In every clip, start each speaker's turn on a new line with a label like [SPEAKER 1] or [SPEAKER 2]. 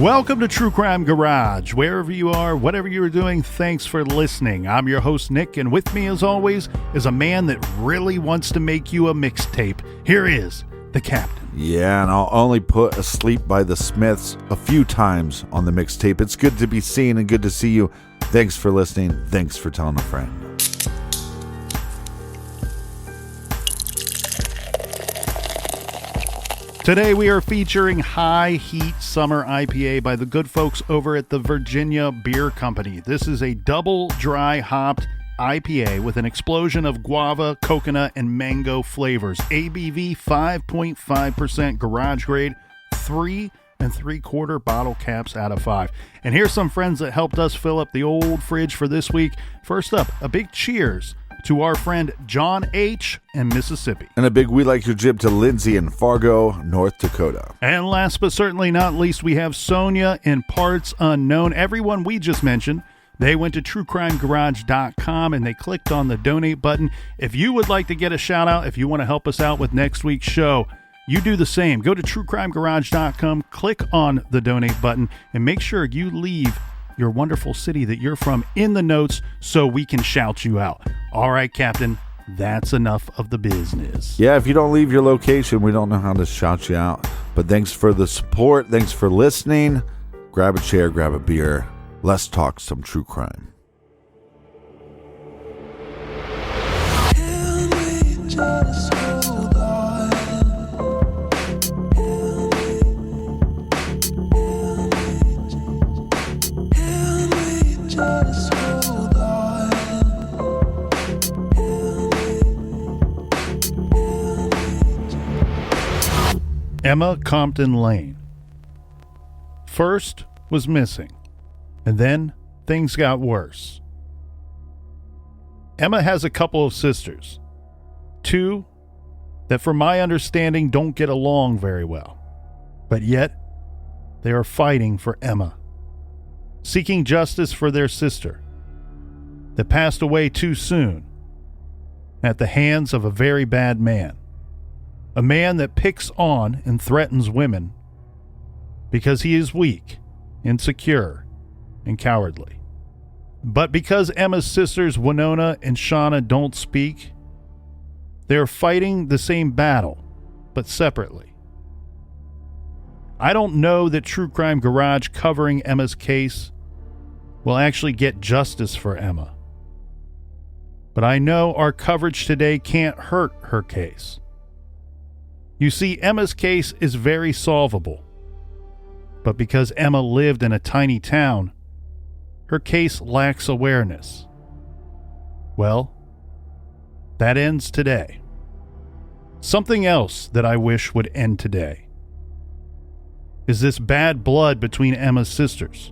[SPEAKER 1] Welcome to True Crime Garage. Wherever you are, whatever you're doing, thanks for listening. I'm your host, Nick, and with me, as always, is a man that really wants to make you a mixtape. Here is the Captain.
[SPEAKER 2] Yeah, and I'll only put Asleep by the Smiths a few times on the mixtape. It's good to be seen and good to see you. Thanks for listening. Thanks for telling a friend.
[SPEAKER 1] Today we are featuring High Heat Summer IPA by the good folks over at the Virginia Beer Company. This is a double dry hopped IPA with an explosion of guava, coconut, and mango flavors. ABV 5.5%, garage grade, 3 3/4 bottle caps out of 5. And here's some friends that helped us fill up the old fridge for this week. First up, a big cheers to our friend John H. in Mississippi.
[SPEAKER 2] And a big We Like Your Jib to Lindsay in Fargo, North Dakota.
[SPEAKER 1] And last but certainly not least, we have Sonia in Parts Unknown. Everyone we just mentioned, they went to truecrimegarage.com and they clicked on the donate button. If you would like to get a shout out, if you want to help us out with next week's show, you do the same. Go to truecrimegarage.com, click on the donate button, and make sure you leave your wonderful city that you're from in the notes so we can shout you out. All right, Captain, that's enough of the business.
[SPEAKER 2] Yeah, if you don't leave your location, we don't know how to shout you out. But thanks for the support. Thanks for listening. Grab a chair, grab a beer. Let's talk some true crime.
[SPEAKER 3] Can we just hold on? Can we just hold on?
[SPEAKER 1] Emma Compton Layne. First was missing, and then things got worse. Emma has a couple of sisters, two that from my understanding don't get along very well, but yet they are fighting for Emma, seeking justice for their sister that passed away too soon at the hands of a very bad man. A man that picks on and threatens women because he is weak, insecure, and cowardly. But because Emma's sisters Winona and Shauna don't speak, they are fighting the same battle, but separately. I don't know that True Crime Garage covering Emma's case will actually get justice for Emma. But I know our coverage today can't hurt her case. You see, Emma's case is very solvable. But because Emma lived in a tiny town, her case lacks awareness. Well, that ends today. Something else that I wish would end today is this bad blood between Emma's sisters.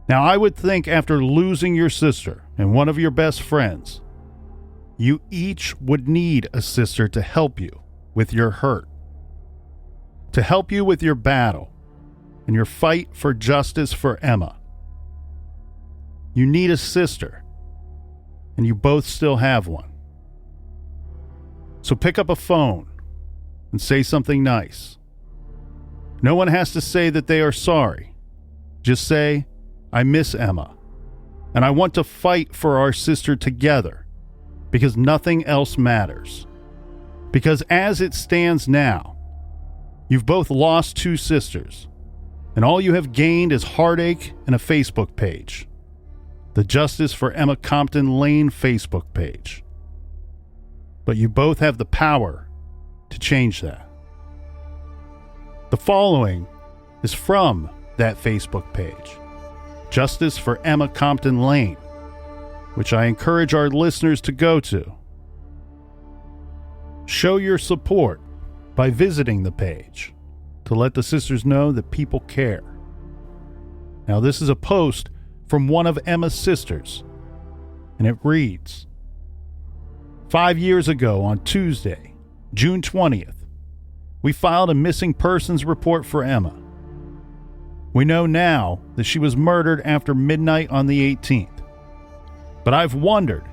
[SPEAKER 1] Now, I would think after losing your sister and one of your best friends, you each would need a sister to help you with your hurt, to help you with your battle and your fight for justice for Emma. You need a sister, and you both still have one. So pick up a phone and say something nice. No one has to say that they are sorry. Just say, I miss Emma, and I want to fight for our sister together because nothing else matters. Because as it stands now, you've both lost two sisters, and all you have gained is heartache and a Facebook page. The Justice for Emma Compton Layne Facebook page. But you both have the power to change that. The following is from that Facebook page, Justice for Emma Compton Layne, which I encourage our listeners to go to. Show your support by visiting the page to let the sisters know that people care. Now, this is a post from one of Emma's sisters, and it reads, 5 years ago on Tuesday, June 20th, we filed a missing persons report for Emma. We know now that she was murdered after midnight on the 18th, but I've wondered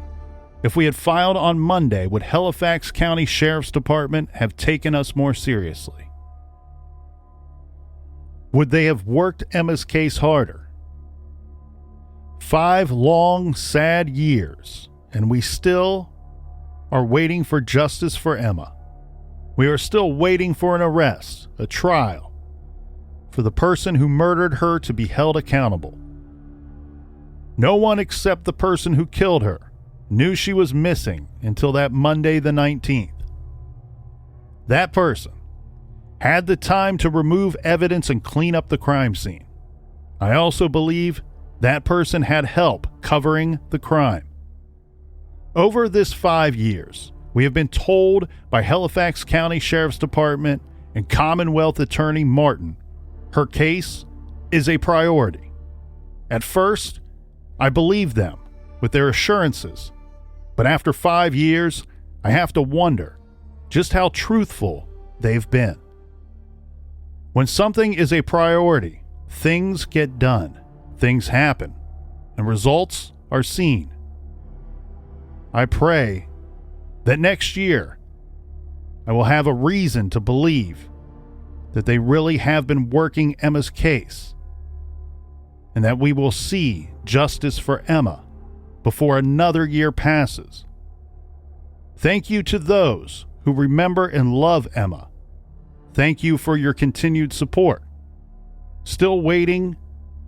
[SPEAKER 1] if we had filed on Monday, would Halifax County Sheriff's Department have taken us more seriously? Would they have worked Emma's case harder? 5 long, sad years, and we still are waiting for justice for Emma. We are still waiting for an arrest, a trial, for the person who murdered her to be held accountable. No one except the person who killed her knew she was missing until that Monday the 19th. That person had the time to remove evidence and clean up the crime scene. I also believe that person had help covering the crime. Over this 5 years, we have been told by Halifax County Sheriff's Department and Commonwealth Attorney Martin her case is a priority. At first, I believed them with their assurances, but after 5 years, I have to wonder just how truthful they've been. When something is a priority, things get done, things happen, and results are seen. I pray that next year I will have a reason to believe that they really have been working Emma's case, and that we will see justice for Emma before another year passes. Thank you to those who remember and love Emma. Thank you for your continued support. Still waiting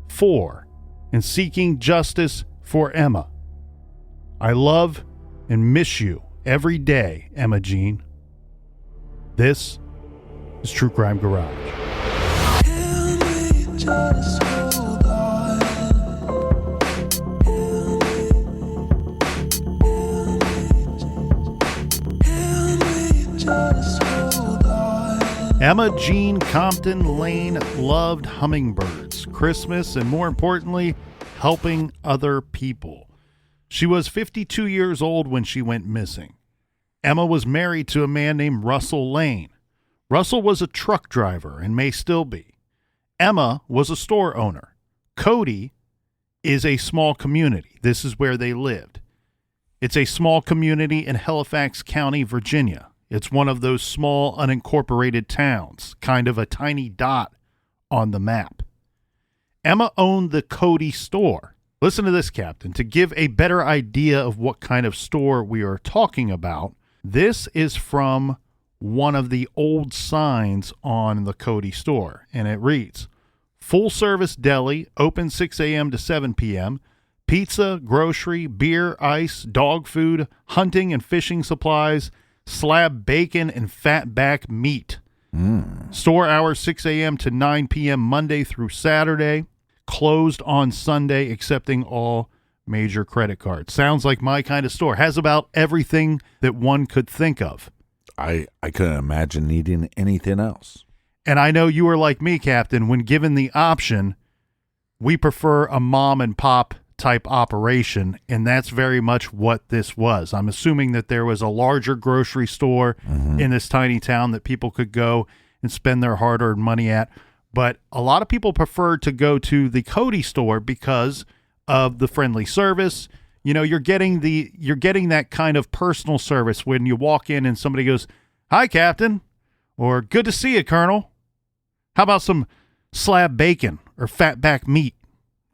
[SPEAKER 1] for and seeking justice for Emma. I love and miss you every day, Emma Jean. This is True Crime Garage.
[SPEAKER 3] Hear me, just hold on. Hear me, just hold on.
[SPEAKER 1] Emma Jean Compton Layne loved hummingbirds, Christmas, and more importantly, helping other people. She was 52 years old when she went missing. Emma was married to a man named Russell Layne. Russell was a truck driver and may still be. Emma was a store owner. Cody is a small community. This is where they lived. It's a small community in Halifax County, Virginia. It's one of those small unincorporated towns, kind of a tiny dot on the map. Emma owned the Cody store. Listen to this, Captain. To give a better idea of what kind of store we are talking about, this is from one of the old signs on the Cody store, and it reads, full service deli, open 6 a.m. to 7 p.m., pizza, grocery, beer, ice, dog food, hunting and fishing supplies, slab bacon and fatback meat. Store hours 6 a.m. to 9 p.m. Monday through Saturday, closed on Sunday, accepting all major credit cards. Sounds like my kind of store. Has about everything that one could think of.
[SPEAKER 2] I couldn't imagine needing anything else.
[SPEAKER 1] And I know you are like me, Captain. When given the option, we prefer a mom and pop type operation, and that's very much what this was. I'm assuming that there was a larger grocery store in this tiny town that people could go and spend their hard-earned money at. But a lot of people prefer to go to the Cody store because of the friendly service. You know, you're getting that kind of personal service when you walk in and somebody goes, "Hi, Captain," or "Good to see you, Colonel. How about some slab bacon or fatback meat?"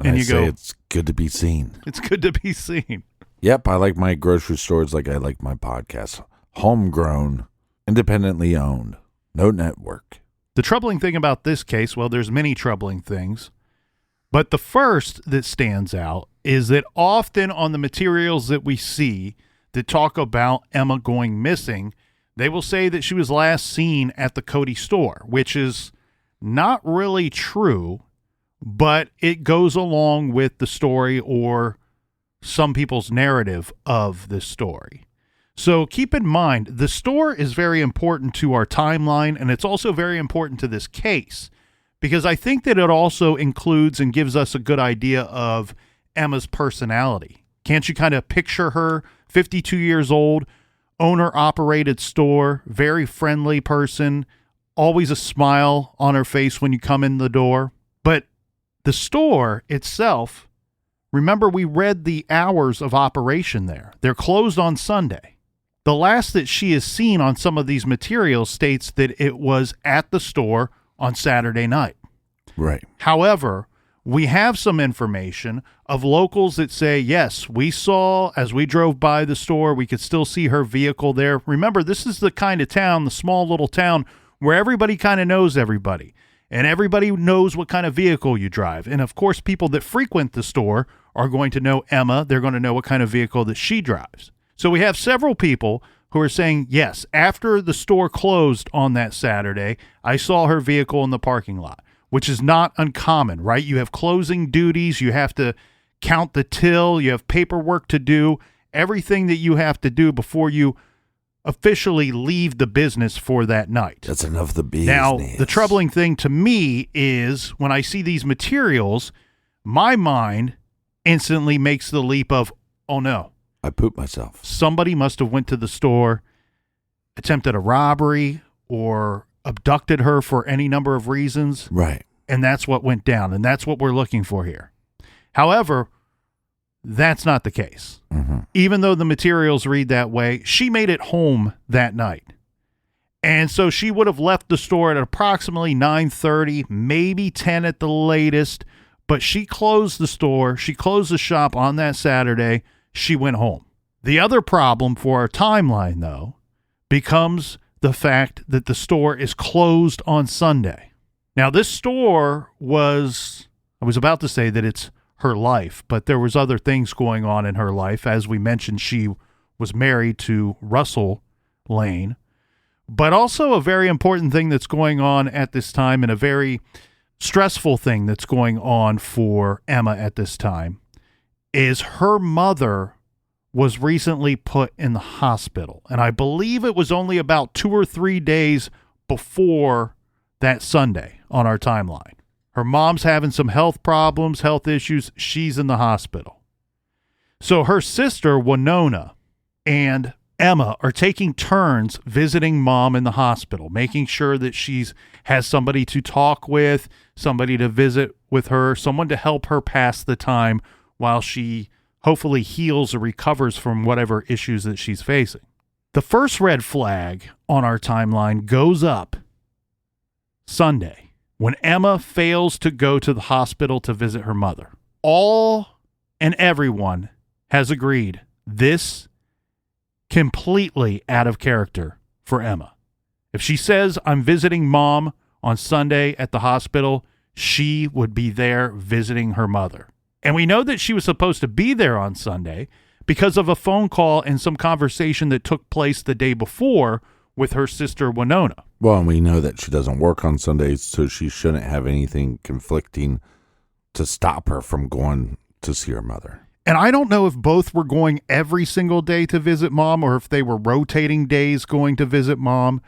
[SPEAKER 2] And you go, "It's good to be seen."
[SPEAKER 1] It's good to be seen.
[SPEAKER 2] Yep, I like my grocery stores like I like my podcast. Homegrown, independently owned, no network.
[SPEAKER 1] The troubling thing about this case, well, there's many troubling things, but the first that stands out is that often on the materials that we see that talk about Emma going missing, they will say that she was last seen at the Cody store, which is not really true, but it goes along with the story or some people's narrative of this story. So keep in mind, the store is very important to our timeline, and it's also very important to this case, because I think that it also includes and gives us a good idea of Emma's personality. Can't you kind of picture her, 52 years old, owner-operated store, very friendly person, always a smile on her face when you come in the door? But the store itself, remember we read the hours of operation there. They're closed on Sunday. The last that she is seen on some of these materials states that it was at the store on Saturday night.
[SPEAKER 2] Right.
[SPEAKER 1] However, we have some information of locals that say, yes, we saw as we drove by the store, we could still see her vehicle there. Remember, this is the kind of town, the small little town where everybody kind of knows everybody and everybody knows what kind of vehicle you drive. And of course, people that frequent the store are going to know Emma. They're going to know what kind of vehicle that she drives. So we have several people who are saying, yes, after the store closed on that Saturday, I saw her vehicle in the parking lot, which is not uncommon, right? You have closing duties. You have to count the till. You have paperwork to do, everything that you have to do before you officially leave the business for that night.
[SPEAKER 2] That's enough of the business.
[SPEAKER 1] Now, the troubling thing to me is when I see these materials, my mind instantly makes the leap of, oh no,
[SPEAKER 2] I pooped myself.
[SPEAKER 1] somebody must have went to the store, attempted a robbery, or abducted her for any number of reasons.
[SPEAKER 2] Right.
[SPEAKER 1] And that's what went down. And that's what we're looking for here. However, that's not the case.
[SPEAKER 2] Mm-hmm.
[SPEAKER 1] Even though the materials read that way, she made it home that night. And so she would have left the store at approximately 9:30, maybe 10 at the latest. But she closed the store. She closed the shop on that Saturday. She went home. The other problem for our timeline, though, becomes the fact that the store is closed on Sunday. Now, this store was, I was about to say that it's her life, but there was other things going on in her life. As we mentioned, she was married to Russell Layne. But also a very important thing that's going on at this time, and a very stressful thing that's going on for Emma at this time, is her mother was recently put in the hospital. And I believe it was only about 2 or 3 days before that Sunday on our timeline. Her mom's having some health problems, health issues. She's in the hospital. So her sister, Winona, and Emma are taking turns visiting mom in the hospital, making sure that she's has somebody to talk with, somebody to visit with her, someone to help her pass the time while she hopefully heals or recovers from whatever issues that she's facing. The first red flag on our timeline goes up Sunday when Emma fails to go to the hospital to visit her mother. All and everyone has agreed this completely out of character for Emma. If she says, I'm visiting mom on Sunday at the hospital, she would be there visiting her mother. And we know that she was supposed to be there on Sunday because of a phone call and some conversation that took place the day before with her sister Winona.
[SPEAKER 2] Well, and we know that she doesn't work on Sundays, so she shouldn't have anything conflicting to stop her from going to see her mother.
[SPEAKER 1] And I don't know if both were going every single day to visit mom or if they were rotating days going to visit mom.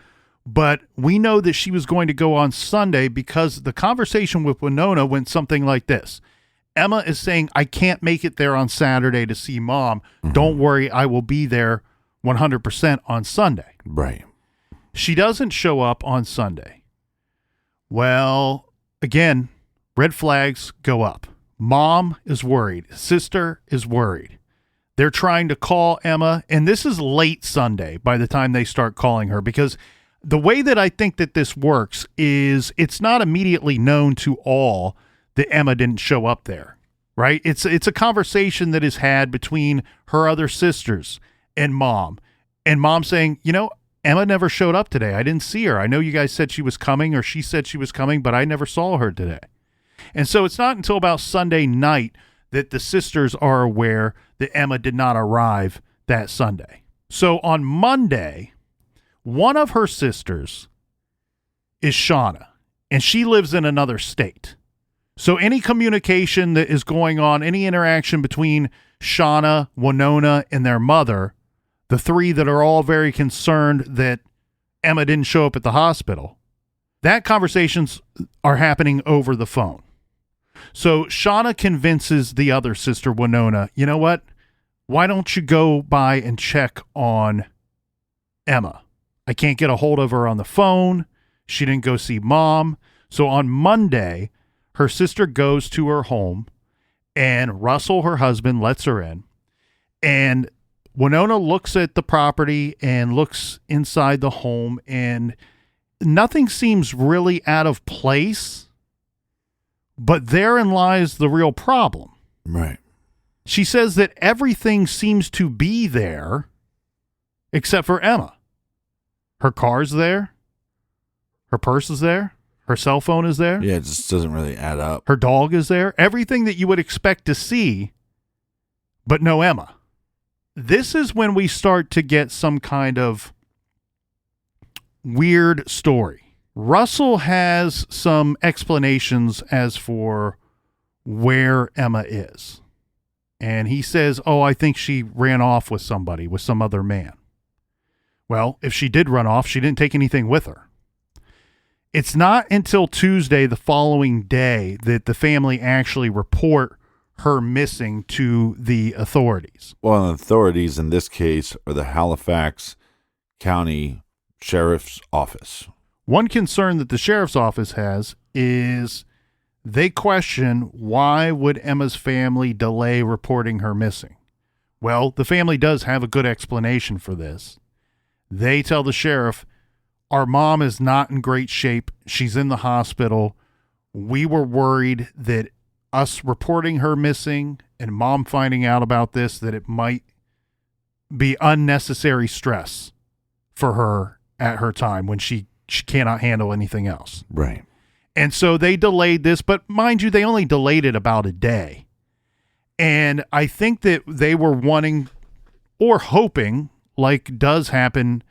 [SPEAKER 1] But we know that she was going to go on Sunday because the conversation with Winona went something like this. Emma is saying, I can't make it there on Saturday to see mom. Mm-hmm. Don't worry, I will be there 100% on Sunday.
[SPEAKER 2] Right.
[SPEAKER 1] She doesn't show up on Sunday. Well, again, red flags go up. Mom is worried. Sister is worried. They're trying to call Emma, and this is late Sunday by the time they start calling her, because the way that I think that this works is it's not immediately known to all that Emma didn't show up there, right? It's a conversation that is had between her other sisters and mom saying, you know, Emma never showed up today. I didn't see her. I know you guys said she was coming, or she said she was coming, but I never saw her today. And so it's not until about Sunday night that the sisters are aware that Emma did not arrive that Sunday. So on Monday, one of her sisters is Shauna, and she lives in another state. So any communication that is going on, any interaction between Shauna, Winona, and their mother, the three that are all very concerned that Emma didn't show up at the hospital, that conversations are happening over the phone. So Shauna convinces the other sister, Winona, you know what? Why don't you go by and check on Emma? I can't get a hold of her on the phone. She didn't go see mom. So on Monday, her sister goes to her home, and Russell, her husband, lets her in. And Winona looks at the property and looks inside the home, and nothing seems really out of place. But therein lies the real problem.
[SPEAKER 2] Right.
[SPEAKER 1] She says that everything seems to be there except for Emma. Her car's there. Her purse is there. Her cell phone is there.
[SPEAKER 2] Yeah, it just doesn't really add up.
[SPEAKER 1] Her dog is there. Everything that you would expect to see, but no Emma. This is when we start to get some kind of weird story. Russell has some explanations as for where Emma is. And he says, I think she ran off with somebody, with some other man. Well, if she did run off, she didn't take anything with her. It's not until Tuesday, the following day, that the family actually report her missing to the authorities.
[SPEAKER 2] Well, the authorities in this case are the Halifax County Sheriff's Office.
[SPEAKER 1] One concern that the sheriff's office has is they question, why would Emma's family delay reporting her missing? Well, the family does have a good explanation for this. They tell the sheriff, our mom is not in great shape. She's in the hospital. We were worried that us reporting her missing and mom finding out about this, that it might be unnecessary stress for her at her time when she cannot handle anything else.
[SPEAKER 2] Right.
[SPEAKER 1] And so they delayed this, but mind you, they only delayed it about a day. And I think that they were wanting or hoping, like does happen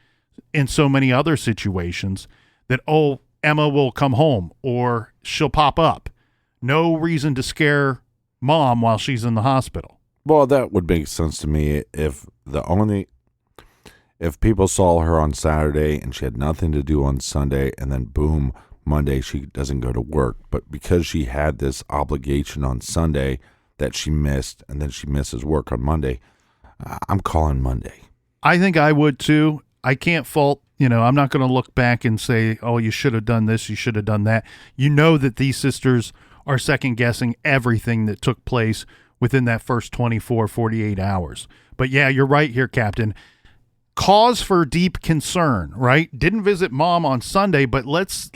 [SPEAKER 1] in so many other situations, that, Emma will come home or she'll pop up. No reason to scare mom while she's in the hospital.
[SPEAKER 2] Well, that would make sense to me if people saw her on Saturday and she had nothing to do on Sunday, and then boom, Monday she doesn't go to work. But because she had this obligation on Sunday that she missed, and then she misses work on Monday, I'm calling Monday.
[SPEAKER 1] I think I would too. I can't fault, I'm not going to look back and say, you should have done this, you should have done that. You know that these sisters are second guessing everything that took place within that first 24, 48 hours. But yeah, you're right here, Captain. Cause for deep concern, right? Didn't visit mom on Sunday, but let's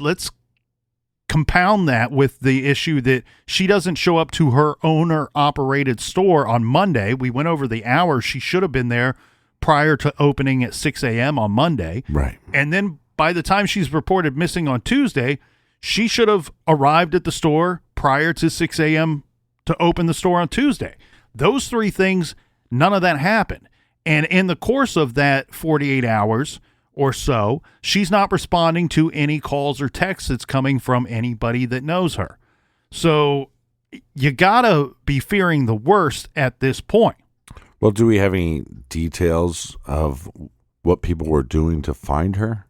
[SPEAKER 1] compound that with the issue that she doesn't show up to her owner-operated store on Monday. We went over the hours. She should have been there prior to opening at 6 a.m. on Monday.
[SPEAKER 2] Right.
[SPEAKER 1] And then by the time she's reported missing on Tuesday, she should have arrived at the store prior to 6 a.m. to open the store on Tuesday. Those three things, none of that happened. And in the course of that 48 hours or so, she's not responding to any calls or texts that's coming from anybody that knows her. So you got to be fearing the worst at this point.
[SPEAKER 2] Well, do we have any details of what people were doing to find her?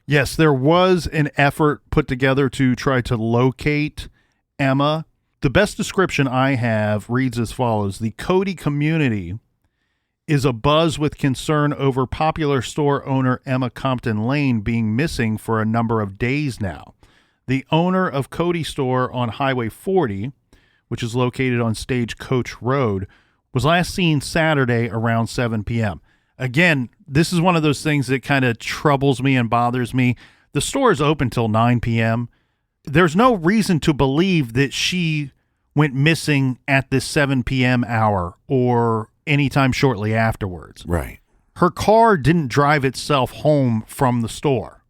[SPEAKER 1] Yes, there was an effort put together to try to locate Emma. The best description I have reads as follows. The Cody community is abuzz with concern over popular store owner Emma Compton Layne being missing for a number of days now. The owner of Cody store on Highway 40, which is located on Stagecoach Road, was last seen Saturday around 7 p.m. Again, this is one of those things that kind of troubles me and bothers me. The store is open till 9 p.m. There's no reason to believe that she went missing at this 7 p.m. hour or anytime shortly afterwards.
[SPEAKER 2] Right.
[SPEAKER 1] Her car didn't drive itself home from the store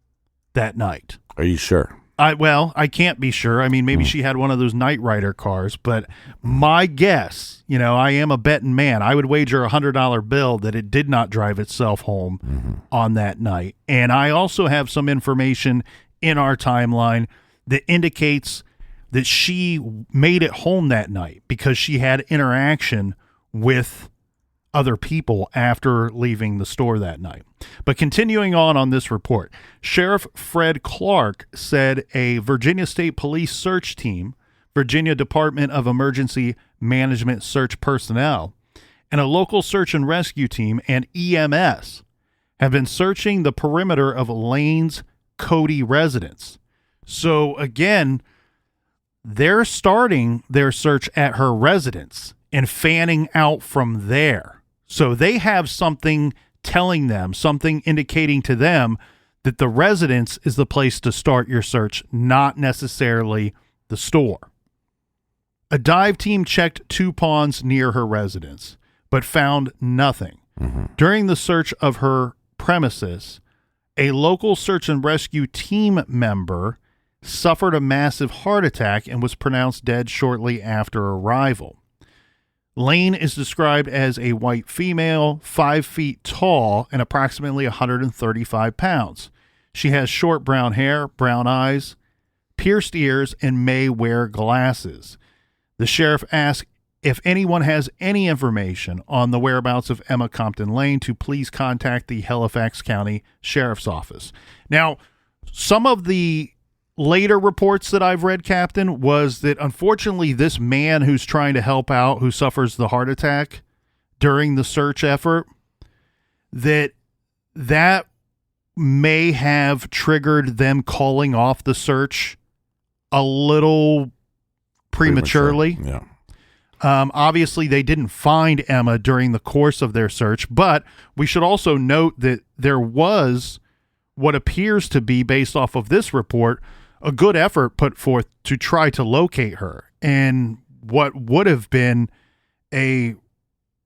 [SPEAKER 1] that night.
[SPEAKER 2] Are you sure?
[SPEAKER 1] I can't be sure. I mean, maybe she had one of those Knight Rider cars, but my guess, I am a betting man. I would wager a $100 bill that it did not drive itself home on that night. And I also have some information in our timeline that indicates that she made it home that night because she had interaction with other people after leaving the store that night. But continuing on this report, Sheriff Fred Clark said a Virginia State Police search team, Virginia Department of Emergency Management search personnel, and a local search and rescue team and EMS have been searching the perimeter of Layne's Cody residence. So again, they're starting their search at her residence and fanning out from there. So they have something telling them, something indicating to them that the residence is the place to start your search, not necessarily the store. A dive team checked 2 ponds near her residence, but found nothing. During the search of her premises, a local search and rescue team member suffered a massive heart attack and was pronounced dead shortly after arrival. Layne is described as a white female, 5 feet tall, and approximately 135 pounds. She has short brown hair, brown eyes, pierced ears, and may wear glasses. The sheriff asked if anyone has any information on the whereabouts of Emma Compton Layne to please contact the Halifax County Sheriff's Office. Now, some of the later reports that I've read, Captain, was that unfortunately this man who's trying to help out, who suffers the heart attack during the search effort, that may have triggered them calling off the search a little prematurely.
[SPEAKER 2] Yeah.
[SPEAKER 1] Obviously, they didn't find Emma during the course of their search, but we should also note that there was what appears to be, based off of this report, a good effort put forth to try to locate her. And what would have been a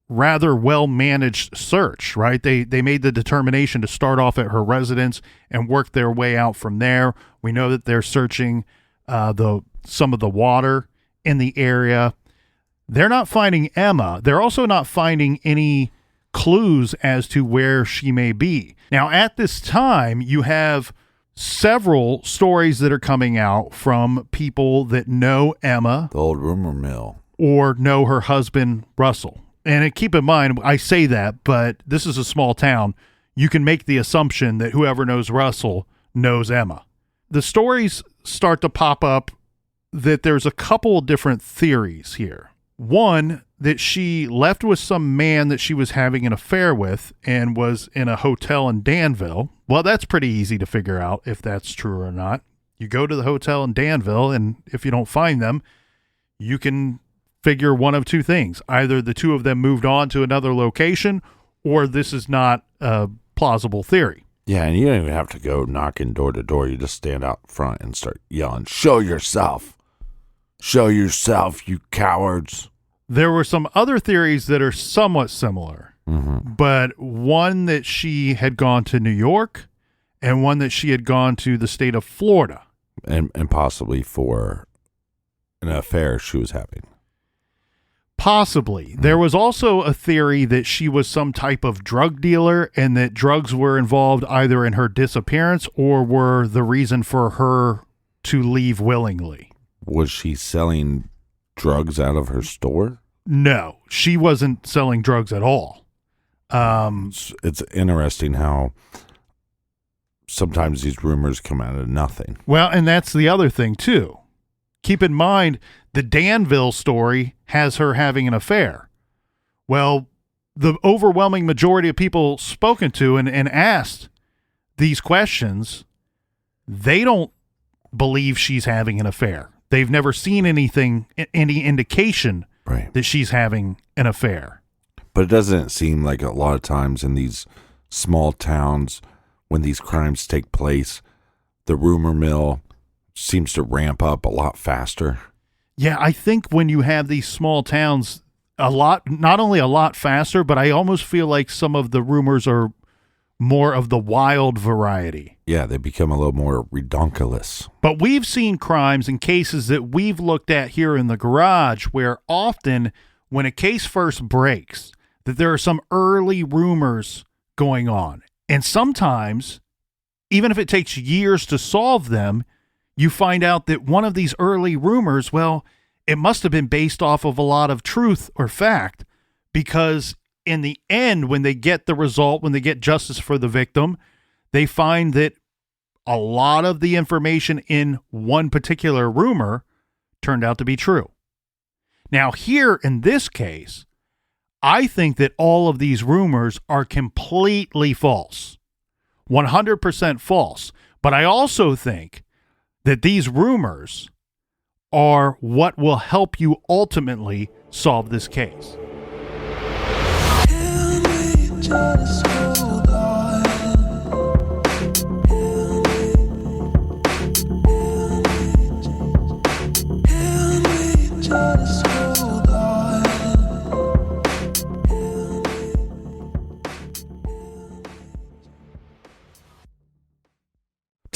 [SPEAKER 1] rather well-managed search, right? They made the determination to start off at her residence and work their way out from there. We know that they're searching some of the water in the area. They're not finding Emma. They're also not finding any clues as to where she may be. Now, at this time, you have several stories that are coming out from people that know Emma.
[SPEAKER 2] The old rumor mill.
[SPEAKER 1] Or know her husband, Russell. And keep in mind, I say that, but this is a small town. You can make the assumption that whoever knows Russell knows Emma. The stories start to pop up that there's a couple different theories here. One, that she left with some man that she was having an affair with and was in a hotel in Danville. Well, that's pretty easy to figure out if that's true or not. You go to the hotel in Danville, and if you don't find them, you can figure one of two things. Either the two of them moved on to another location, or this is not a plausible theory.
[SPEAKER 2] Yeah, and you don't even have to go knocking door to door. You just stand out front and start yelling, "Show yourself! Show yourself, you cowards!"
[SPEAKER 1] There were some other theories that are somewhat similar, but one that she had gone to New York and one that she had gone to the state of Florida.
[SPEAKER 2] And possibly for an affair she was having.
[SPEAKER 1] Possibly. There was also a theory that she was some type of drug dealer and that drugs were involved either in her disappearance or were the reason for her to leave willingly.
[SPEAKER 2] Was she selling drugs out of her store?
[SPEAKER 1] No, she wasn't selling drugs at all.
[SPEAKER 2] It's interesting how sometimes these rumors come out of nothing.
[SPEAKER 1] Well, and that's the other thing, too. Keep in mind, the Danville story has her having an affair. Well, the overwhelming majority of people spoken to and asked these questions, they don't believe she's having an affair. They've never seen anything, any indication that she's having an affair.
[SPEAKER 2] But it doesn't seem like a lot of times in these small towns, when these crimes take place, the rumor mill seems to ramp up a lot faster.
[SPEAKER 1] Yeah, I think when you have these small towns, not only a lot faster, but I almost feel like some of the rumors are more of the wild variety.
[SPEAKER 2] Yeah, they become a little more redonkulous.
[SPEAKER 1] But we've seen crimes and cases that we've looked at here in the garage where often when a case first breaks, that there are some early rumors going on. And sometimes, even if it takes years to solve them, you find out that one of these early rumors, well, it must have been based off of a lot of truth or fact, because in the end, when they get the result, when they get justice for the victim, they find that a lot of the information in one particular rumor turned out to be true. Now, here in this case, I think that all of these rumors are completely false, 100% false. But I also think that these rumors are what will help you ultimately solve this case.
[SPEAKER 3] Can we just hold on? Can we just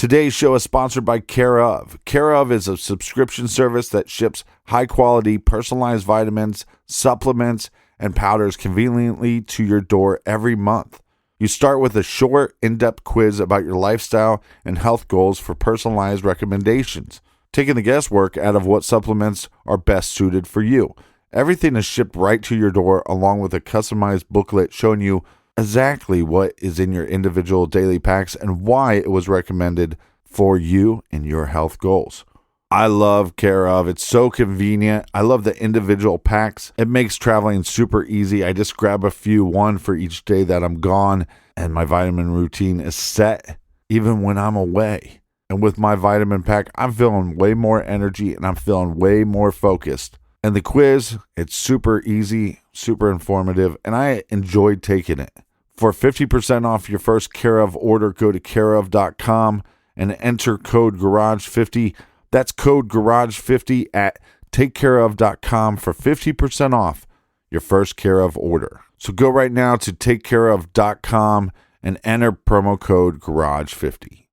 [SPEAKER 2] Today's show is sponsored by Care Of. Care Of is a subscription service that ships high-quality, personalized vitamins, supplements, and powders conveniently to your door every month. You start with a short, in-depth quiz about your lifestyle and health goals for personalized recommendations, taking the guesswork out of what supplements are best suited for you. Everything is shipped right to your door, along with a customized booklet showing you exactly what is in your individual daily packs and why it was recommended for you and your health goals. I love Care Of. It's so convenient. I love the individual packs. It makes traveling super easy. I just grab a few, one for each day that I'm gone, and my vitamin routine is set even when I'm away. And with my vitamin pack, I'm feeling way more energy and I'm feeling way more focused. And the quiz, it's super easy, super informative, and I enjoyed taking it. For 50% off your first Care Of order, go to careof.com and enter code GARAGE50. That's code GARAGE50 at takecareof.com for 50% off your first Care Of order. So go right now to takecareof.com and enter promo code GARAGE50.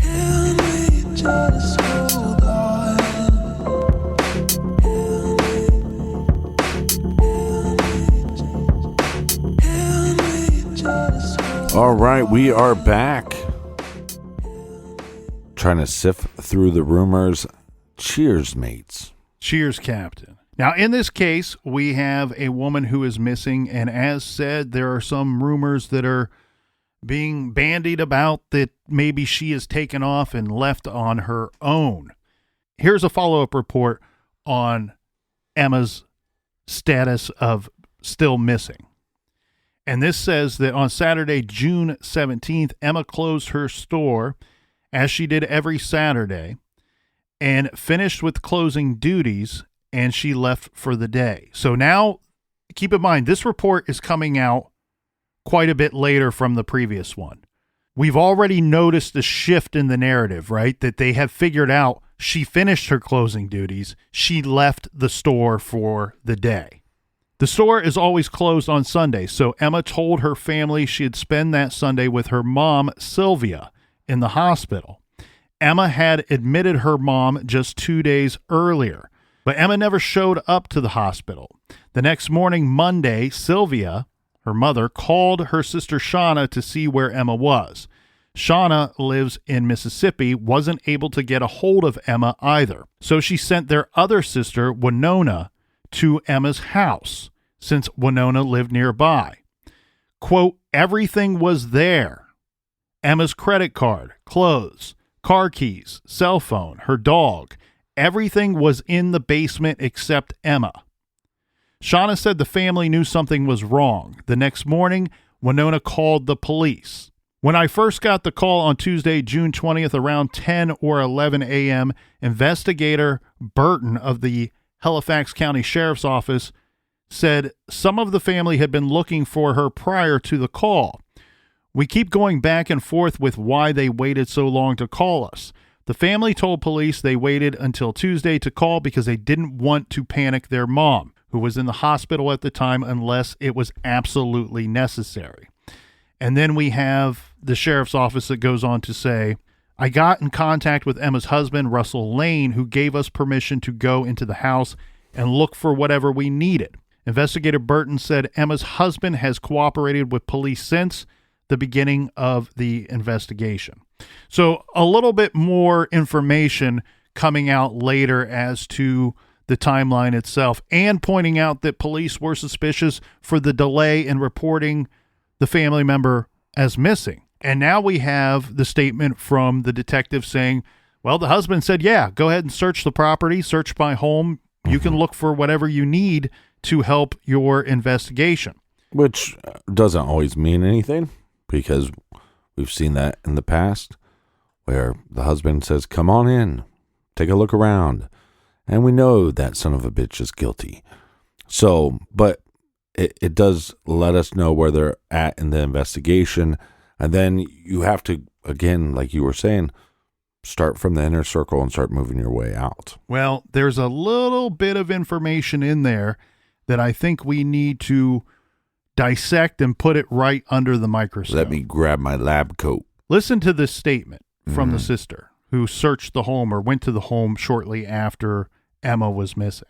[SPEAKER 3] Can we just hold on? Can we just hold on?
[SPEAKER 2] All right, we are back. Trying to sift through the rumors. Cheers, mates.
[SPEAKER 1] Cheers, Captain. Now, in this case, we have a woman who is missing, and as said, there are some rumors that are being bandied about that maybe she is taken off and left on her own. Here's a follow-up report on Emma's status of still missing. And this says that on Saturday, June 17th, Emma closed her store, as she did every Saturday, and finished with closing duties, and she left for the day. So now, keep in mind, this report is coming out quite a bit later from the previous one. We've already noticed a shift in the narrative, right? That they have figured out she finished her closing duties. She left the store for the day. The store is always closed on Sunday, so Emma told her family she'd spend that Sunday with her mom, Sylvia, in the hospital. Emma had admitted her mom just 2 days earlier, but Emma never showed up to the hospital. The next morning, Monday, Sylvia, her mother, called her sister Shauna to see where Emma was. Shauna lives in Mississippi, wasn't able to get a hold of Emma either. So she sent their other sister, Winona, to Emma's house, since Winona lived nearby. Quote, everything was there. Emma's credit card, clothes, car keys, cell phone, her dog. Everything was in the basement except Emma. Shauna said the family knew something was wrong. The next morning, Winona called the police. When I first got the call on Tuesday, June 20th, around 10 or 11 a.m., investigator Burton of the Halifax County Sheriff's Office said some of the family had been looking for her prior to the call. We keep going back and forth with why they waited so long to call us. The family told police they waited until Tuesday to call because they didn't want to panic their mom, who was in the hospital at the time, unless it was absolutely necessary. And then we have the sheriff's office that goes on to say, I got in contact with Emma's husband, Russell Layne, who gave us permission to go into the house and look for whatever we needed. Investigator Burton said Emma's husband has cooperated with police since the beginning of the investigation. So a little bit more information coming out later as to the timeline itself, and pointing out that police were suspicious for the delay in reporting the family member as missing. And now we have the statement from the detective saying, well, the husband said, yeah, go ahead and search the property, search my home. You can look for whatever you need to help your investigation.
[SPEAKER 2] Which doesn't always mean anything, because we've seen that in the past where the husband says, come on in, take a look around. And we know that son of a bitch is guilty. So, but it does let us know where they're at in the investigation. And then you have to, again, like you were saying, start from the inner circle and start moving your way out.
[SPEAKER 1] Well, there's a little bit of information in there that I think we need to dissect and put it right under the microscope.
[SPEAKER 2] Let me grab my lab coat.
[SPEAKER 1] Listen to this statement from the sister who searched the home or went to the home shortly after Emma was missing.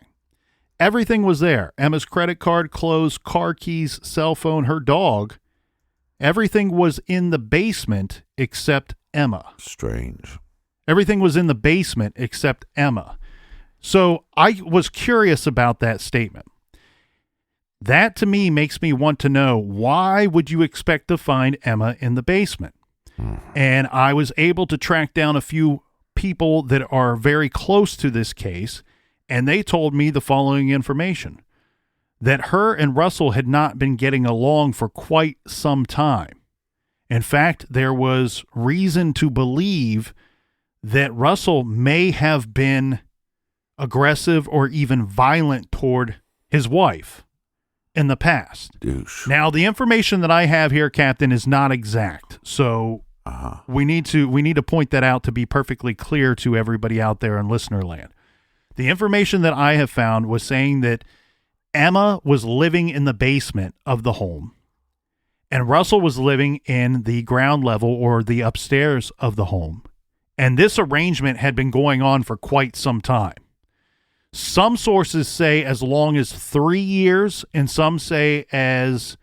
[SPEAKER 1] Everything was there. Emma's credit card, clothes, car keys, cell phone, her dog. Everything was in the basement except Emma.
[SPEAKER 2] Strange.
[SPEAKER 1] Everything was in the basement except Emma. So I was curious about that statement. That to me makes me want to know, why would you expect to find Emma in the basement? And I was able to track down a few people that are very close to this case, and they told me the following information: that her and Russell had not been getting along for quite some time. In fact, there was reason to believe that Russell may have been aggressive or even violent toward his wife in the past.
[SPEAKER 2] Douche.
[SPEAKER 1] Now, the information that I have here, Captain, is not exact. So we need to point that out to be perfectly clear to everybody out there in listener land. The information that I have found was saying that Emma was living in the basement of the home, and Russell was living in the ground level or the upstairs of the home. And this arrangement had been going on for quite some time. Some sources say as long as 3 years, and some say as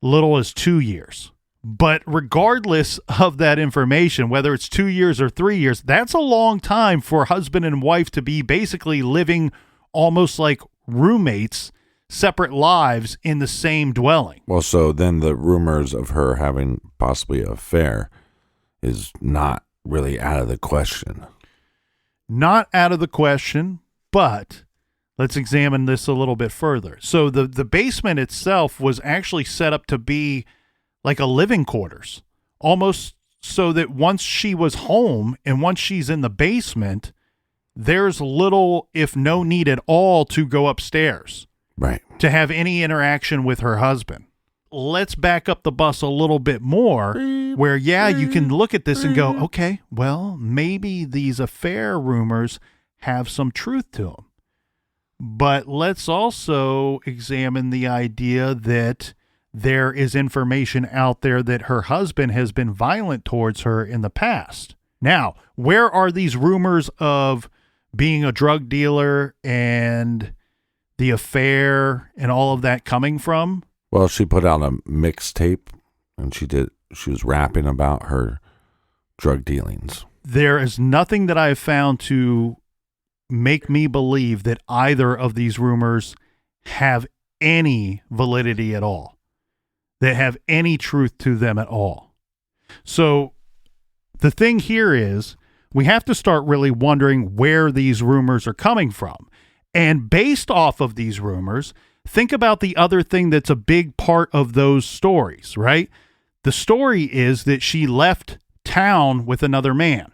[SPEAKER 1] little as 2 years. But regardless of that information, whether it's 2 years or 3 years, that's a long time for husband and wife to be basically living almost like roommates, separate lives in the same dwelling.
[SPEAKER 2] Well, so then the rumors of her having possibly an affair is not really out of the question.
[SPEAKER 1] Not out of the question, but let's examine this a little bit further. So the basement itself was actually set up to be like a living quarters, almost so that once she was home and once she's in the basement, there's little, if no need at all, to go upstairs.
[SPEAKER 2] Right.
[SPEAKER 1] To have any interaction with her husband. Let's back up the bus a little bit more, where, yeah, you can look at this and go, okay, well, maybe these affair rumors have some truth to them. But let's also examine the idea that there is information out there that her husband has been violent towards her in the past. Now, where are these rumors of being a drug dealer and the affair and all of that coming from?
[SPEAKER 2] Well, she put out a mixtape, and she was rapping about her drug dealings.
[SPEAKER 1] There is nothing that I have found to make me believe that either of these rumors have any validity at all, that have any truth to them at all. So the thing here is, we have to start really wondering where these rumors are coming from. And based off of these rumors, think about the other thing that's a big part of those stories, right? The story is that she left town with another man,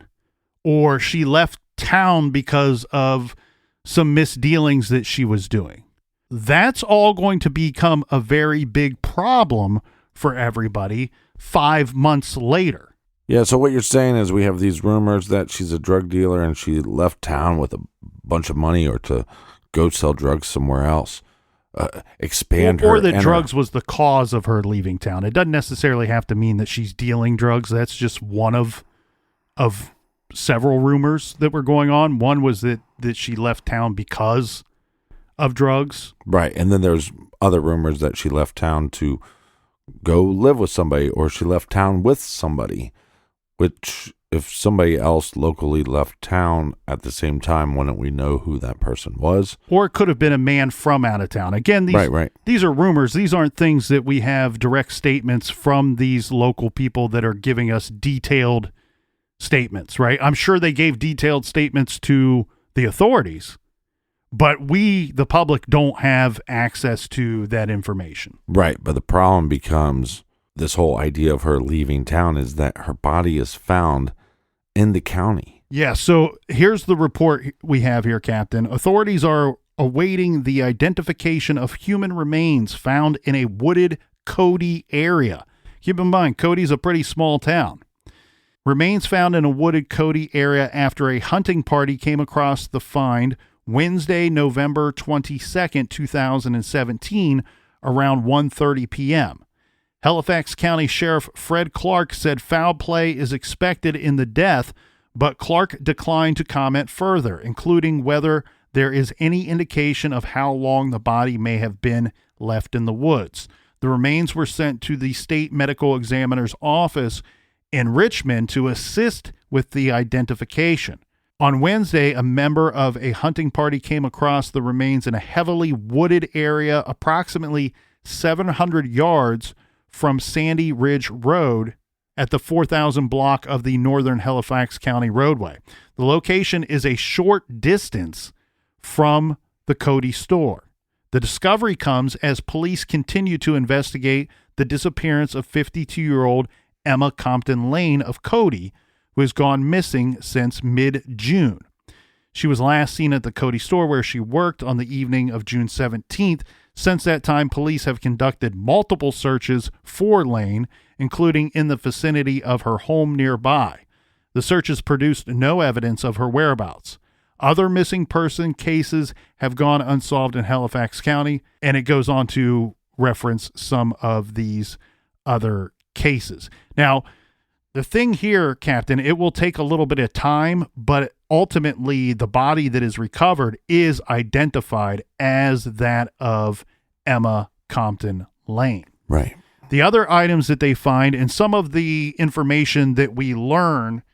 [SPEAKER 1] or she left town because of some misdealings that she was doing. That's all going to become a very big problem for everybody 5 months later.
[SPEAKER 2] Yeah, so what you're saying is we have these rumors that she's a drug dealer and she left town with a bunch of money or to go sell drugs somewhere else. Expand her.
[SPEAKER 1] Or that drugs was the cause of her leaving town. It doesn't necessarily have to mean that she's dealing drugs. That's just one of several rumors that were going on. One was that she left town because of drugs.
[SPEAKER 2] Right. And then there's other rumors that she left town to go live with somebody, or she left town with somebody, which if somebody else locally left town at the same time, wouldn't we know who that person was?
[SPEAKER 1] Or it could have been a man from out of town. Again, these are rumors. These aren't things that we have direct statements from these local people that are giving us detailed statements, right? I'm sure they gave detailed statements to the authorities, but we, the public, don't have access to that information.
[SPEAKER 2] Right, but the problem becomes this whole idea of her leaving town is that her body is found in the county.
[SPEAKER 1] Yeah, so here's the report we have here, Captain. Authorities are awaiting the identification of human remains found in a wooded Cody area. Keep in mind, Cody's a pretty small town. Remains found in a wooded Cody area after a hunting party came across the find Wednesday, November 22nd, 2017, around 1:30 p.m. Halifax County Sheriff Fred Clark said foul play is expected in the death, but Clark declined to comment further, including whether there is any indication of how long the body may have been left in the woods. The remains were sent to the state medical examiner's office in Richmond to assist with the identification. On Wednesday, a member of a hunting party came across the remains in a heavily wooded area approximately 700 yards from Sandy Ridge Road at the 4000 block of the northern Halifax County roadway. The location is a short distance from the Cody store. The discovery comes as police continue to investigate the disappearance of 52-year-old Emma Compton Layne of Cody, who has gone missing since mid-June. She was last seen at the Cody store where she worked on the evening of June 17th. Since that time, police have conducted multiple searches for Layne, including in the vicinity of her home nearby. The searches produced no evidence of her whereabouts. Other missing person cases have gone unsolved in Halifax County, and it goes on to reference some of these other cases. Now, the thing here, Captain, it will take a little bit of time, but ultimately the body that is recovered is identified as that of Emma Compton Layne.
[SPEAKER 2] Right.
[SPEAKER 1] The other items that they find, and some of the information that we learn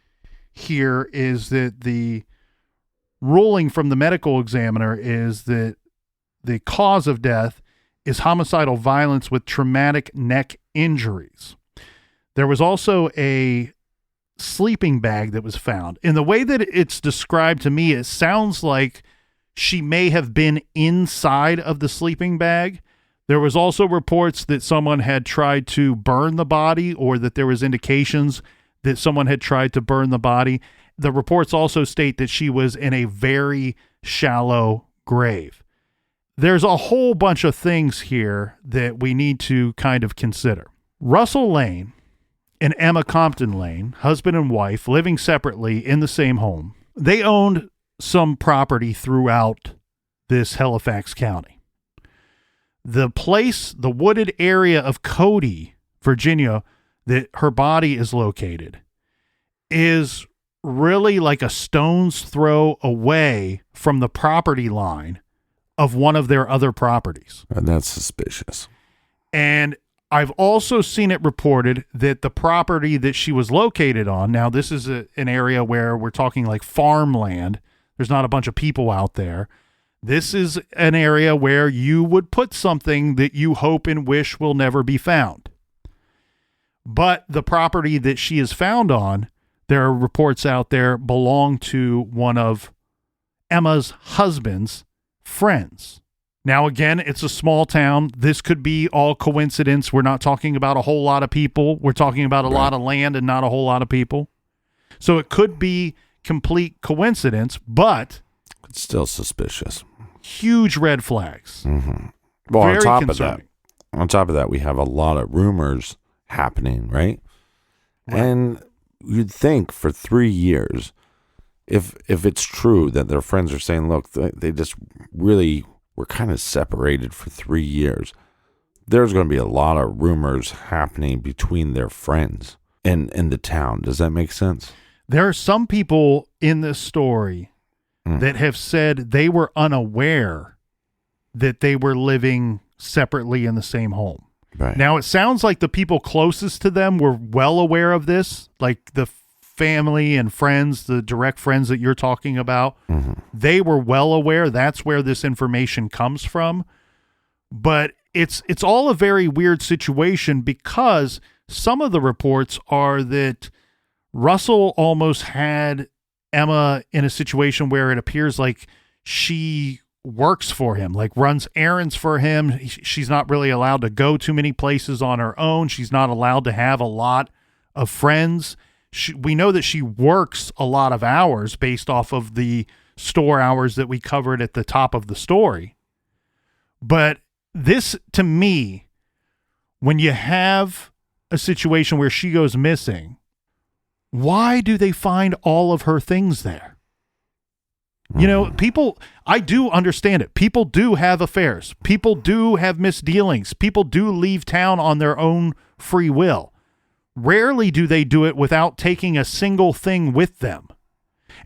[SPEAKER 1] here, is that the ruling from the medical examiner is that the cause of death is homicidal violence with traumatic neck injuries. There was also a sleeping bag that was found. In the way that it's described to me, it sounds like she may have been inside of the sleeping bag. There was also reports that someone had tried to burn the body, or that there was indications that someone had tried to burn the body. The reports also state that she was in a very shallow grave. There's a whole bunch of things here that we need to kind of consider. Russell Layne and Emma Compton Layne, husband and wife, living separately in the same home, they owned some property throughout this Halifax County. The place, the wooded area of Cody, Virginia, that her body is located, is really like a stone's throw away from the property line of one of their other properties.
[SPEAKER 2] And that's suspicious.
[SPEAKER 1] And I've also seen it reported that the property that she was located on, now this is an area where we're talking like farmland. There's not a bunch of people out there. This is an area where you would put something that you hope and wish will never be found. But the property that she is found on, there are reports out there, belong to one of Emma's husband's friends. Now, again, it's a small town. This could be all coincidence. We're not talking about a whole lot of people. We're talking about a lot of land and not a whole lot of people. So it could be complete coincidence, but
[SPEAKER 2] It's still suspicious.
[SPEAKER 1] Huge red flags.
[SPEAKER 2] Mm-hmm. Well,
[SPEAKER 1] Very
[SPEAKER 2] on top
[SPEAKER 1] concerning.
[SPEAKER 2] of that, we have a lot of rumors happening, right? And you'd think for 3 years, if it's true that their friends are saying, look, they just really were kind of separated for 3 years, there's going to be a lot of rumors happening between their friends in the town. Does that make sense?
[SPEAKER 1] There are some people in this story that have said they were unaware that they were living separately in the same home.
[SPEAKER 2] Right.
[SPEAKER 1] Now, it sounds like the people closest to them were well aware of this, like the family and friends, the direct friends that you're talking about. Mm-hmm. They were well aware. That's where this information comes from. But it's all a very weird situation, because some of the reports are that Russell almost had Emma in a situation where it appears like she works for him, like runs errands for him. She's not really allowed to go too many places on her own. She's not allowed to have a lot of friends. We know that she works a lot of hours based off of the store hours that we covered at the top of the story. But this, to me, when you have a situation where she goes missing, why do they find all of her things there? You know, people, I do understand it. People do have affairs. People do have misdealings. People do leave town on their own free will. Rarely do they do it without taking a single thing with them.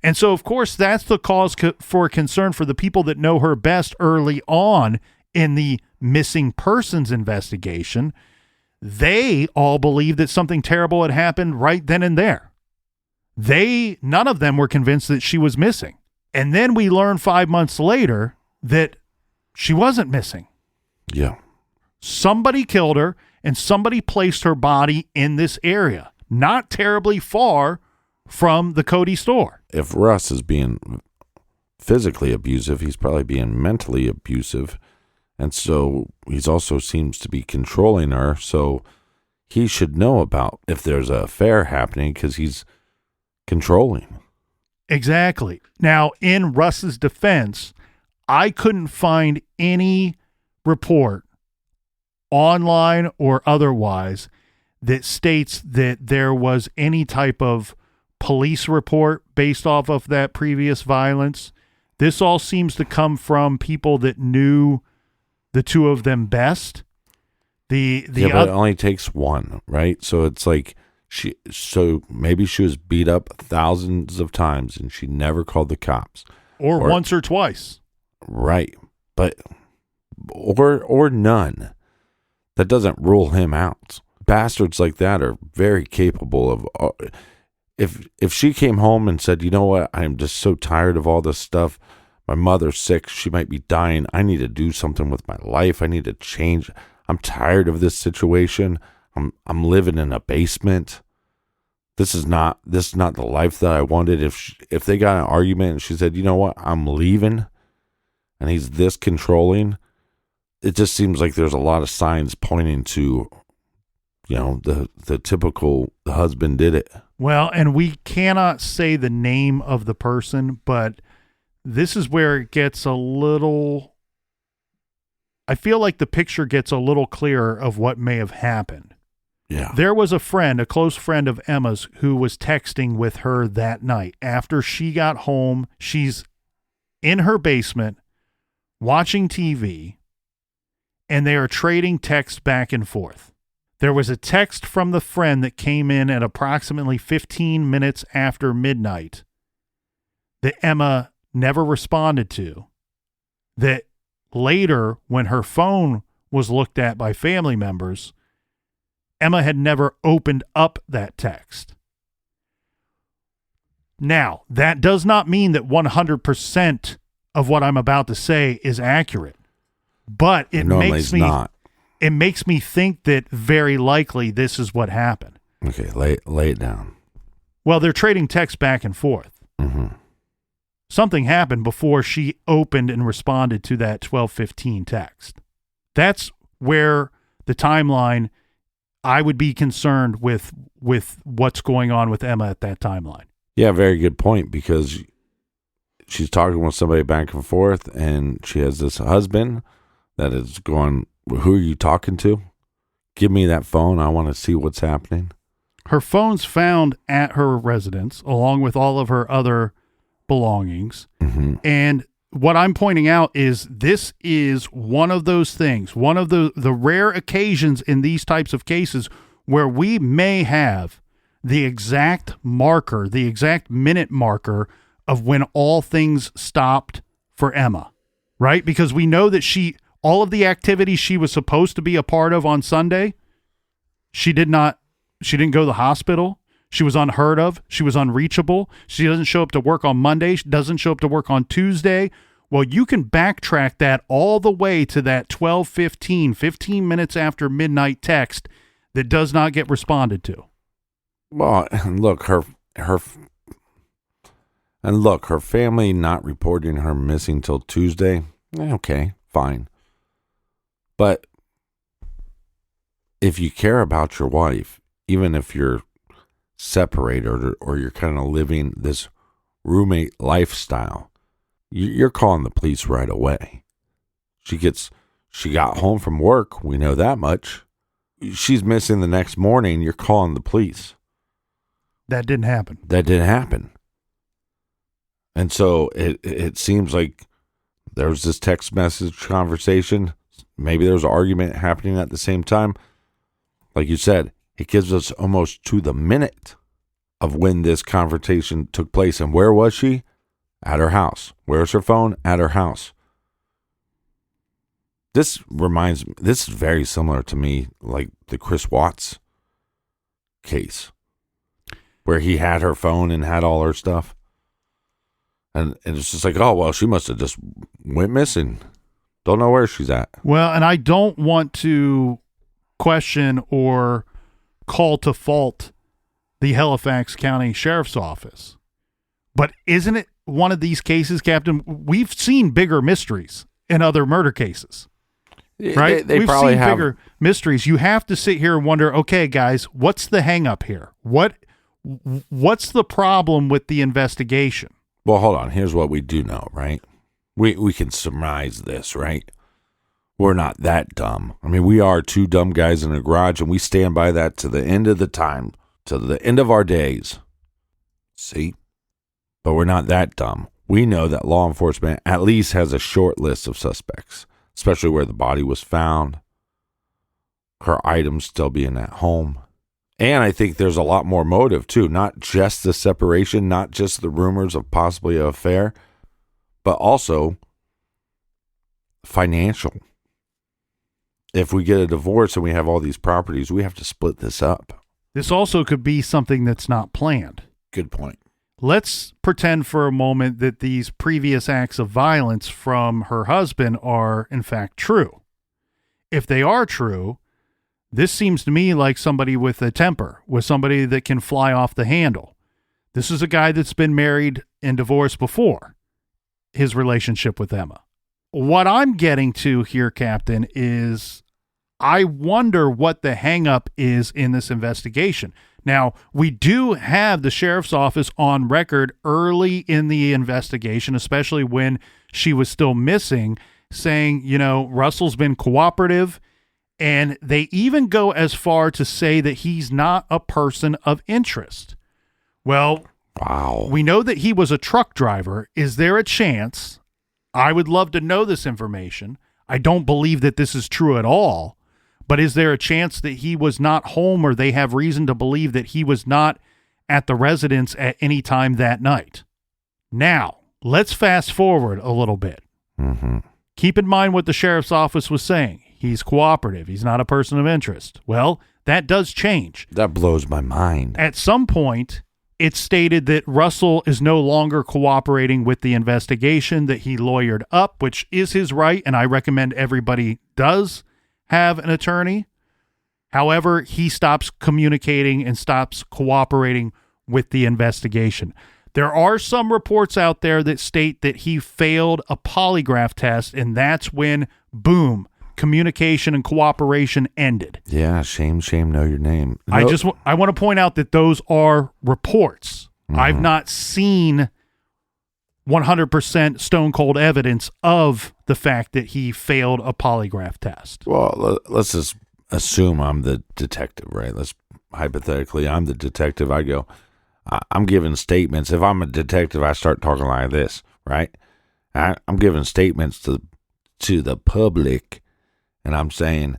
[SPEAKER 1] And so, of course, that's the cause for concern for the people that know her best early on in the missing persons investigation. They all believed that something terrible had happened right then and there. None of them were convinced that she was missing. And then we learn 5 months later that she wasn't missing.
[SPEAKER 2] Yeah.
[SPEAKER 1] Somebody killed her and somebody placed her body in this area, not terribly far from the Cody store.
[SPEAKER 2] If Russ is being physically abusive, he's probably being mentally abusive. And so he's also seems to be controlling her. So he should know about if there's an affair happening because he's controlling.
[SPEAKER 1] Exactly. Now, in Russ's defense, I couldn't find any report, online or otherwise, that states that there was any type of police report based off of that previous violence. This all seems to come from people that knew the two of them best.
[SPEAKER 2] But it only takes one, right? So it's like maybe she was beat up thousands of times and she never called the cops.
[SPEAKER 1] Or once or twice. Right.
[SPEAKER 2] But or none. That doesn't rule him out. Bastards like that are very capable of if she came home and said, "You know what? I'm just so tired of all this stuff. My mother's sick. She might be dying. I need to do something with my life. I need to change. I'm tired of this situation. I'm living in a basement. This is not the life that I wanted." If they got an argument and she said, "You know what? I'm leaving," and he's this controlling, it just seems like there's a lot of signs pointing to, you know, the typical the husband did it.
[SPEAKER 1] Well, and we cannot say the name of the person, but this is where it gets a little, I feel like the picture gets a little clearer of what may have happened.
[SPEAKER 2] Yeah.
[SPEAKER 1] There was a close friend of Emma's, who was texting with her that night. After she got home, she's in her basement watching TV, and they are trading texts back and forth. There was a text from the friend that came in at approximately 15 minutes after midnight that Emma never responded to, that later, when her phone was looked at by family members, Emma had never opened up that text. Now, that does not mean that 100% of what I'm about to say is accurate, but it makes me think that very likely this is what happened.
[SPEAKER 2] Okay, lay it down.
[SPEAKER 1] Well, they're trading texts back and forth.
[SPEAKER 2] Mm-hmm.
[SPEAKER 1] Something happened before she opened and responded to that 12:15 text. That's where the timeline, I would be concerned with what's going on with Emma at that timeline.
[SPEAKER 2] Yeah, very good point, because she's talking with somebody back and forth, and she has this husband that is going, "Who are you talking to? Give me that phone. I want to see what's happening."
[SPEAKER 1] Her phone's found at her residence, along with all of her other belongings.
[SPEAKER 2] Mm-hmm.
[SPEAKER 1] And what I'm pointing out is this is one of those things, one of the rare occasions in these types of cases where we may have the exact marker, the exact minute marker of when all things stopped for Emma, right? Because we know that all of the activities she was supposed to be a part of on Sunday, she didn't go to the hospital. She was unheard of. She was unreachable. She doesn't show up to work on Monday. She doesn't show up to work on Tuesday. Well, you can backtrack that all the way to that 12:15, 15 minutes after midnight text that does not get responded to.
[SPEAKER 2] Well, and look, her family not reporting her missing till Tuesday. Okay, fine. But if you care about your wife, even if you're separated or you're kind of living this roommate lifestyle, you're calling the police right away. She got home from work. We know that much. She's missing the next morning. You're calling the police.
[SPEAKER 1] That didn't happen.
[SPEAKER 2] That didn't happen. And so it seems like there was this text message conversation. Maybe there was an argument happening at the same time. Like you said, it gives us almost to the minute of when this confrontation took place. And where was she? At her house. Where's her phone? At her house. This is very similar to me, like the Chris Watts case, where he had her phone and had all her stuff. And it's just like, oh, well, she must have just went missing. Don't know where she's at.
[SPEAKER 1] Well, and I don't want to question or call to fault the Halifax County Sheriff's Office. But isn't it one of these cases, Captain? We've seen bigger mysteries in other murder cases, right?
[SPEAKER 2] They
[SPEAKER 1] We've
[SPEAKER 2] probably
[SPEAKER 1] seen
[SPEAKER 2] have
[SPEAKER 1] bigger mysteries. You have to sit here and wonder, okay, guys, what's the hang up here? What's the problem with the investigation?
[SPEAKER 2] Well, hold on. Here's what we do know, right? We can surmise this, right? We're not that dumb. I mean, we are two dumb guys in a garage, and we stand by that to the end of the time, to the end of our days. See? But we're not that dumb. We know that law enforcement at least has a short list of suspects, especially where the body was found, her items still being at home. And I think there's a lot more motive, too. Not just the separation, not just the rumors of possibly an affair, but also financial. If we get a divorce and we have all these properties, we have to split this up.
[SPEAKER 1] This also could be something that's not planned.
[SPEAKER 2] Good point.
[SPEAKER 1] Let's pretend for a moment that these previous acts of violence from her husband are, in fact, true. If they are true, this seems to me like somebody with a temper, with somebody that can fly off the handle. This is a guy that's been married and divorced before his relationship with Emma. What I'm getting to here, Captain, is I wonder what the hang-up is in this investigation. Now, we do have the sheriff's office on record early in the investigation, especially when she was still missing, saying, Russell's been cooperative. And they even go as far to say that he's not a person of interest. Well,
[SPEAKER 2] wow.
[SPEAKER 1] We know that he was a truck driver. Is there a chance? I would love to know this information. I don't believe that this is true at all. But is there a chance that he was not home, or they have reason to believe that he was not at the residence at any time that night? Now, let's fast forward a little bit.
[SPEAKER 2] Mm-hmm.
[SPEAKER 1] Keep in mind what the sheriff's office was saying. He's cooperative. He's not a person of interest. Well, that does change.
[SPEAKER 2] That blows my mind.
[SPEAKER 1] At some point, it's stated that Russell is no longer cooperating with the investigation, that he lawyered up, which is his right, and I recommend everybody does have an attorney. However, he stops communicating and stops cooperating with the investigation. There are some reports out there that state that he failed a polygraph test, and that's when, boom, communication and cooperation ended.
[SPEAKER 2] Yeah, shame, know your name.
[SPEAKER 1] I want to point out that those are reports. Mm-hmm. I've not seen 100% stone cold evidence of the fact that he failed a polygraph test.
[SPEAKER 2] Well, let's just assume I'm the detective, right? Hypothetically, I'm the detective. I go, I'm giving statements. If I'm a detective, I start talking like this, right? I'm giving statements to the public. And I'm saying,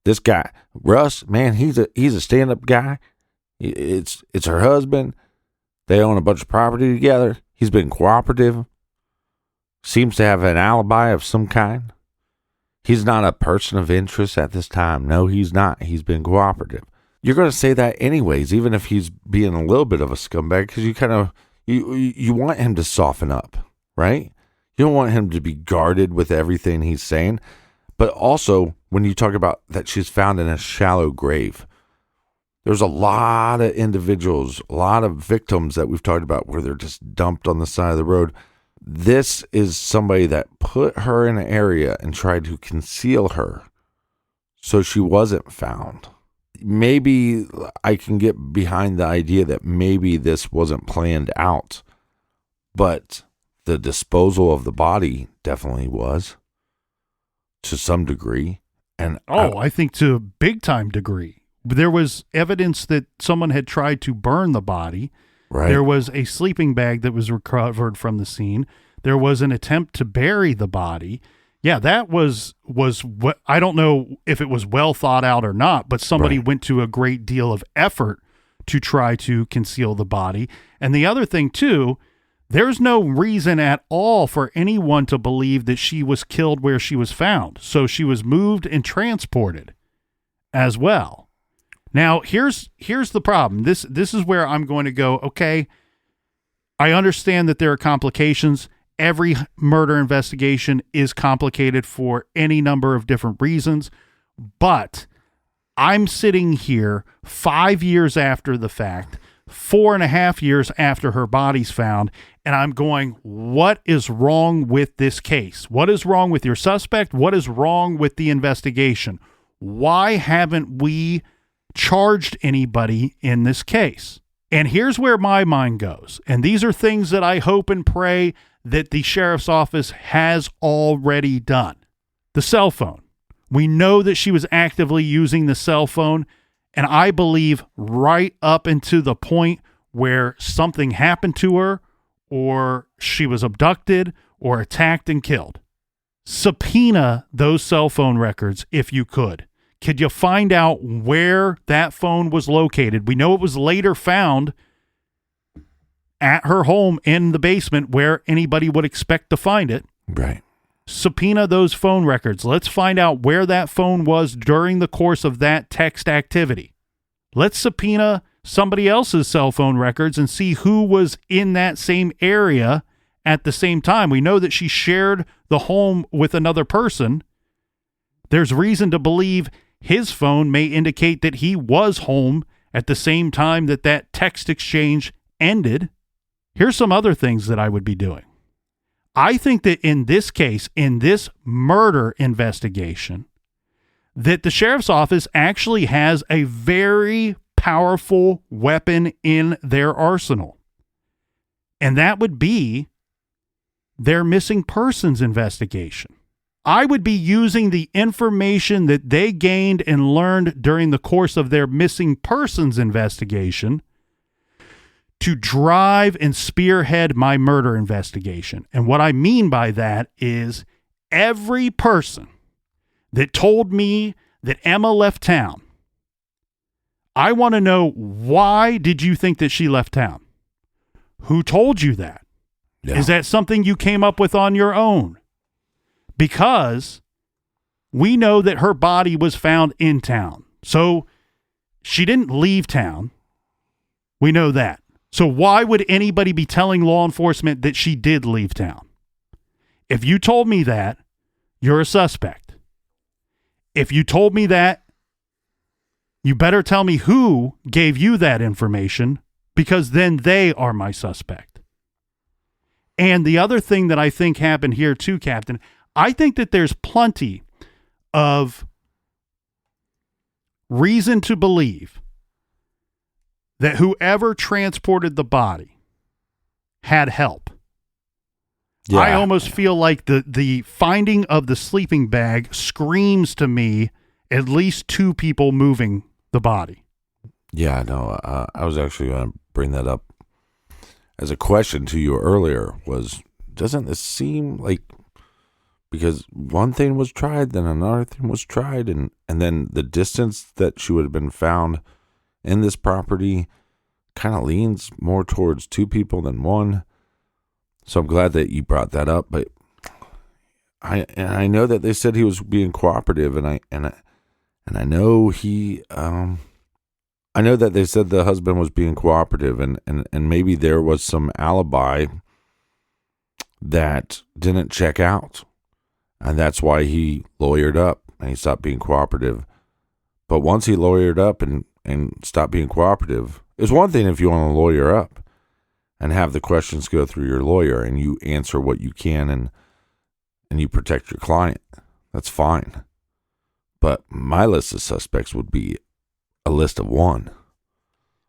[SPEAKER 2] this guy, Russ, man, he's a stand-up guy. It's her husband. They own a bunch of property together. He's been cooperative. Seems to have an alibi of some kind. He's not a person of interest at this time. No, he's not. He's been cooperative. You're going to say that anyways, even if he's being a little bit of a scumbag, because you want him to soften up, right? You don't want him to be guarded with everything he's saying. But also, when you talk about that she's found in a shallow grave, there's a lot of individuals, a lot of victims that we've talked about where they're just dumped on the side of the road. This is somebody that put her in an area and tried to conceal her so she wasn't found. Maybe I can get behind the idea that maybe this wasn't planned out, but the disposal of the body definitely was. To some degree. And
[SPEAKER 1] I think to a big time degree. There was evidence that someone had tried to burn the body.
[SPEAKER 2] Right.
[SPEAKER 1] There was a sleeping bag that was recovered from the scene. There was an attempt to bury the body. Yeah, that was what, I don't know if it was well thought out or not, but somebody
[SPEAKER 2] Right.
[SPEAKER 1] went to a great deal of effort to try to conceal the body. And the other thing too, there's no reason at all for anyone to believe that she was killed where she was found. So she was moved and transported as well. Now, here's the problem. This is where I'm going to go, okay, I understand that there are complications. Every murder investigation is complicated for any number of different reasons, but I'm sitting here 5 years after the fact, 4.5 years after her body's found, and I'm going, what is wrong with this case? What is wrong with your suspect? What is wrong with the investigation? Why haven't we charged anybody in this case? And here's where my mind goes. And these are things that I hope and pray that the sheriff's office has already done. The cell phone. We know that she was actively using the cell phone, and I believe right up into the point where something happened to her, or she was abducted or attacked and killed. Subpoena those cell phone records if you could. Could you find out where that phone was located? We know it was later found at her home in the basement where anybody would expect to find it.
[SPEAKER 2] Right.
[SPEAKER 1] Subpoena those phone records. Let's find out where that phone was during the course of that text activity. Let's subpoena somebody else's cell phone records and see who was in that same area at the same time. We know that she shared the home with another person. There's reason to believe his phone may indicate that he was home at the same time that that text exchange ended. Here's some other things that I would be doing. I think that in this case, in this murder investigation, that the sheriff's office actually has a very powerful weapon in their arsenal. And that would be their missing persons investigation. I would be using the information that they gained and learned during the course of their missing persons investigation to drive and spearhead my murder investigation. And what I mean by that is every person that told me that Emma left town, I want to know, why did you think that she left town? Who told you that?
[SPEAKER 2] Yeah.
[SPEAKER 1] Is that something you came up with on your own? Because we know that her body was found in town. So she didn't leave town. We know that. So why would anybody be telling law enforcement that she did leave town? If you told me that, you're a suspect. If you told me that, you better tell me who gave you that information, because then they are my suspect. And the other thing that I think happened here too, Captain, I think that there's plenty of reason to believe that whoever transported the body had help.
[SPEAKER 2] Yeah.
[SPEAKER 1] I almost feel like the finding of the sleeping bag screams to me at least two people moving the body.
[SPEAKER 2] Yeah, no, I was actually going to bring that up as a question to you earlier. Doesn't this seem like, because one thing was tried, then another thing was tried, and then the distance that she would have been found in this property kind of leans more towards two people than one. So I'm glad that you brought that up. But I know that they said he was being cooperative, and I know he I know that they said the husband was being cooperative, and maybe there was some alibi that didn't check out, and that's why he lawyered up and he stopped being cooperative. But once he lawyered up and stopped being cooperative, it's one thing if you want to lawyer up and have the questions go through your lawyer and you answer what you can and you protect your client. That's fine. But my list of suspects would be a list of one.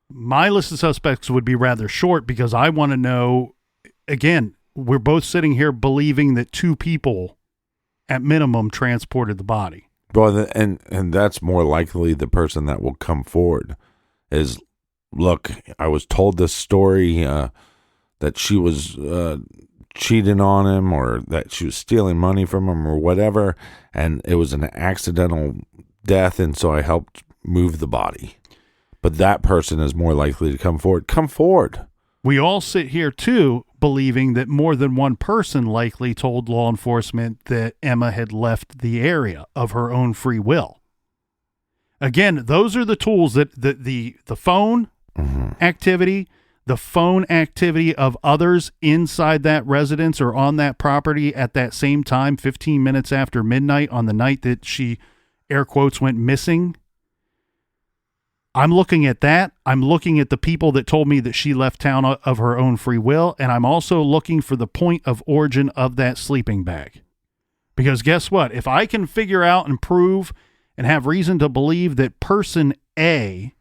[SPEAKER 1] My list of suspects would be rather short, because I want to know, again, we're both sitting here believing that two people at minimum transported the body.
[SPEAKER 2] Well, and that's more likely the person that will come forward is look, I was told this story that she was cheating on him, or that she was stealing money from him, or whatever, and it was an accidental death, and so I helped move the body. But that person is more likely to come forward. Come forward.
[SPEAKER 1] We all sit here, too, believing that more than one person likely told law enforcement that Emma had left the area of her own free will. Again, those are the tools that the phone activity, the phone activity of others inside that residence or on that property at that same time, 15 minutes after midnight on the night that she, air quotes, went missing. I'm looking at that. I'm looking at the people that told me that she left town of her own free will, and I'm also looking for the point of origin of that sleeping bag. Because guess what? If I can figure out and prove and have reason to believe that person A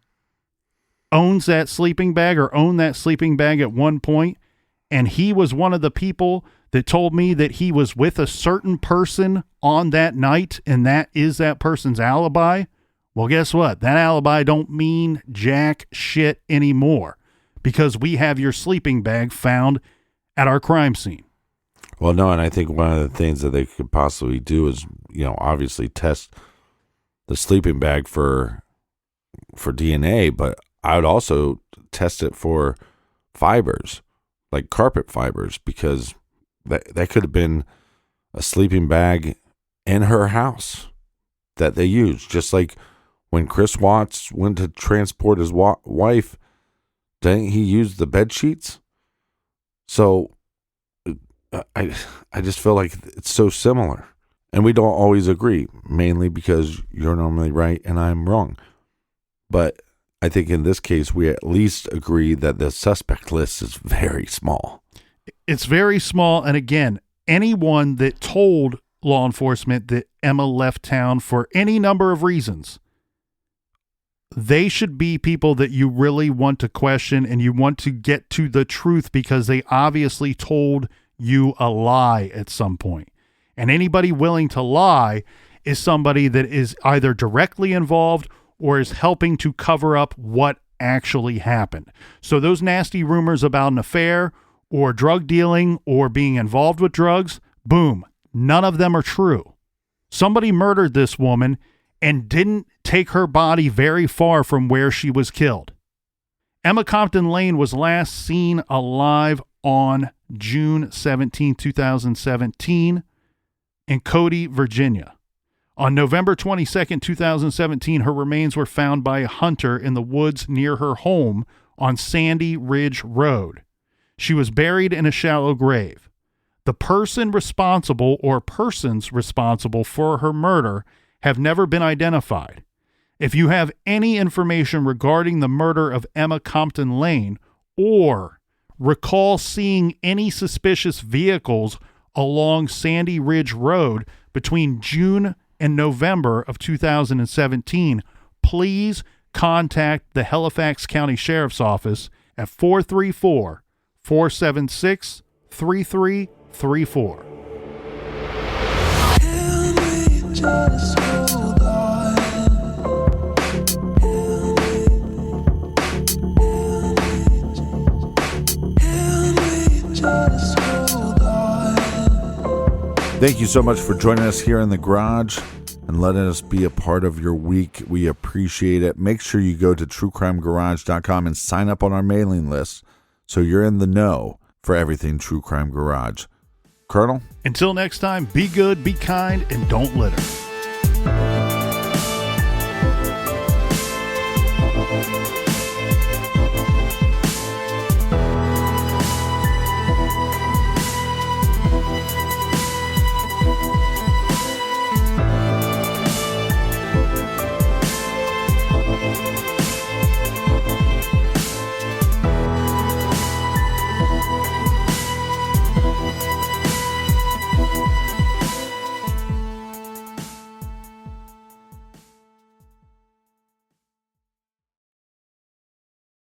[SPEAKER 1] owns that sleeping bag or owned that sleeping bag at one point, and he was one of the people that told me that he was with a certain person on that night, and that is that person's alibi, well, guess what? That alibi don't mean jack shit anymore, because we have your sleeping bag found at our crime scene.
[SPEAKER 2] Well, no, and I think one of the things that they could possibly do is, obviously test the sleeping bag for DNA, but I would also test it for fibers, like carpet fibers, because that could have been a sleeping bag in her house that they used, just like when Chris Watts went to transport his wife, didn't he use the bed sheets? So I just feel like it's so similar. And we don't always agree, mainly because you're normally right and I'm wrong. But I think in this case, we at least agree that the suspect list is very small.
[SPEAKER 1] It's very small. And again, anyone that told law enforcement that Emma left town for any number of reasons, they should be people that you really want to question and you want to get to the truth, because they obviously told you a lie at some point. And anybody willing to lie is somebody that is either directly involved or is helping to cover up what actually happened. So those nasty rumors about an affair or drug dealing or being involved with drugs, boom, none of them are true. Somebody murdered this woman and didn't take her body very far from where she was killed. Emma Compton Layne was last seen alive on June 17, 2017 in Cody, Virginia. On November 22, 2017, her remains were found by a hunter in the woods near her home on Sandy Ridge Road. She was buried in a shallow grave. The person responsible or persons responsible for her murder have never been identified. If you have any information regarding the murder of Emma Compton Layne or recall seeing any suspicious vehicles along Sandy Ridge Road between June and November of 2017, please contact the Halifax County Sheriff's Office at 434-476-3334.
[SPEAKER 3] Just hold on. Just hold on.
[SPEAKER 2] Thank you so much for joining us here in the garage and letting us be a part of your week. We appreciate it. Make sure you go to truecrimegarage.com and sign up on our mailing list so you're in the know for everything True Crime Garage. Colonel?
[SPEAKER 1] Until next time, be good, be kind, and don't litter.